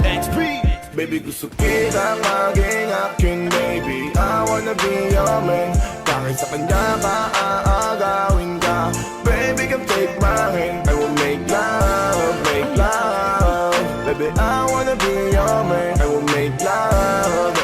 Thanks, P. Baby, gusto kita maging akin, baby. I wanna be your man. Kahit sa kanya ka, aagawin ka. Baby, come take my hand. I will make love, make love. Baby, I wanna be your man. I will make love,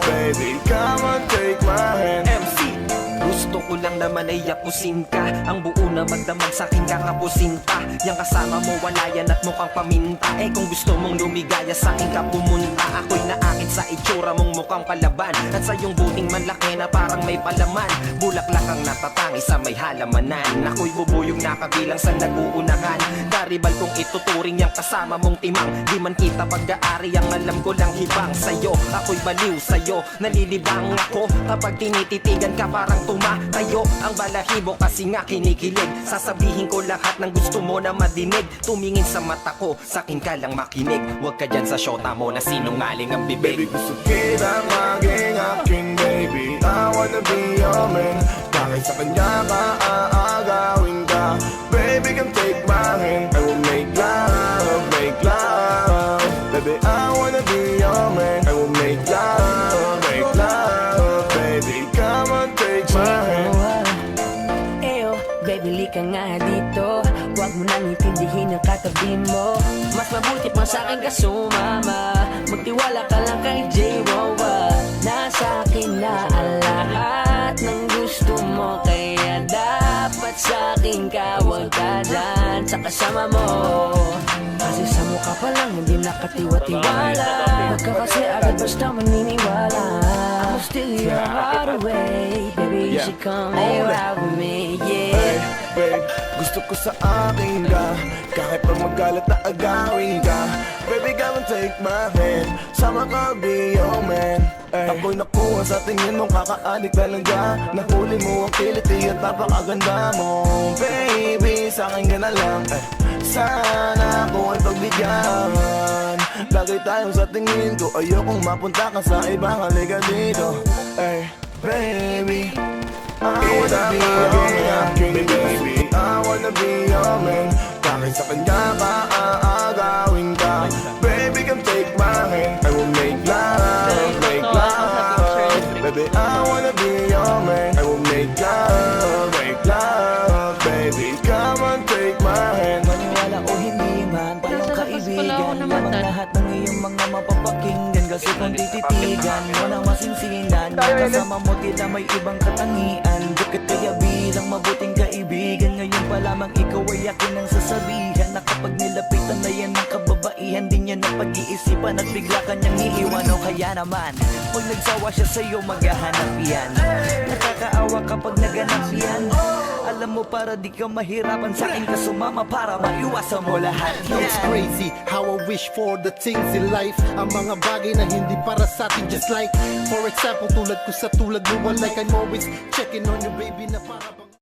baby. Come on, take my hand. MC, gusto ko lang naman ay yapusin ka. Ang buo na magdamag sa'kin kakapusin pa. Yang kasama mo wala yan at mukhang paminta. Eh kung gusto mong lumigaya sa'kin ka pumunta. Ako'y naakit sa itsura mong mukhang palaban. At sa iyong buting manlaki na parang may palaman. Bulaklak ang natatangi sa may halamanan. Ako'y bubuyog na kabilang sa naguunahan. Karibal kong ituturing yang kasama mong timang. Di man kita pag-aari ang alam ko lang hibang sa'yo. Ako'y baliw sa'yo, nalilibang ako. Kapag tinititigan ka parang tumatayo. Ang balahibo kasi nga kinikilig. Sasabihin ko lahat ng gusto mo na madinig. Tumingin sa mata ko, sa'kin ka lang makinig. Huwag ka dyan sa syota mo na sinungaling ang Baby, bibig. gusto kita maging akin, baby. I wanna be your man. Kahit sa kanya ka, aagawin ka. Baby, come take my hand. I will make love, make love. Baby, I wanna be your man. I will make love, baby. Come on, take my hand. Eyo, baby, lika nga dito. Huwag mo nang intindihin ang katabi mo. Mas mabuti pa sa'kin ka sumama. Magtiwala ka lang kay J-Rowa. Nasa akin na ang lahat ng gusto mo. Kaya dapat sa'kin ka, huwag ka dyan sa kasama mo. Kasi sa mukha pa lang hindi nakatiwa-tiwala. Huwag ka kasi agad basta maniniwala. I'm still your heart away. Baby, you should come lay right with me, yeah. Babe, gusto ko sa akin ka. Kahit pag magalit na agawin ka. Baby, come and take my hand. Sama ka, be your man. Ako'y nakuha sa tingin mong kakaadik talaga. Nahuli mo ang kiliti at napakaganda mo. Baby, sa akin ka na lang. Sana ako ay pagbigyan. Lagi tayong sa tingin ko. Ayokong mapunta ka sa ibang halika dito. Baby, I wanna be your man, baby. I wanna be your man. Kahit sa kanya ka, aagawin ka. Baby, come take my hand. I will make love, make love. Baby, I wanna be your man. I will make love, baby. Come on, take my hand. Maniwala o hindi man, palang kaibigan. Lamang lahat ng iyong mga mapapakinggan. Kasi kung tititigan mo na masinsinan, kasama mo tila may ibang katangian. Bakit kaya bilang mabuting kaibigan, ngayon pa lamang ikaw ay akin ang sasabihan. Na kapag nilapitan na yan ng kababaihan, di niya na pag-iisipan at bigla kanyang iiwan. O kaya naman, pag nagsawa siya sa'yo, maghahanap yan. Nakakaawa kapag naganap yan. Alam mo para di ka mahirapan, sa'kin ka sumama para maiwasan mo lahat. It's crazy how I wish for the things in life. Ang mga bagay na hindi para sa atin, just like for example, tulad ko sa tulad mo, like I'm always checking on you, baby, na para bang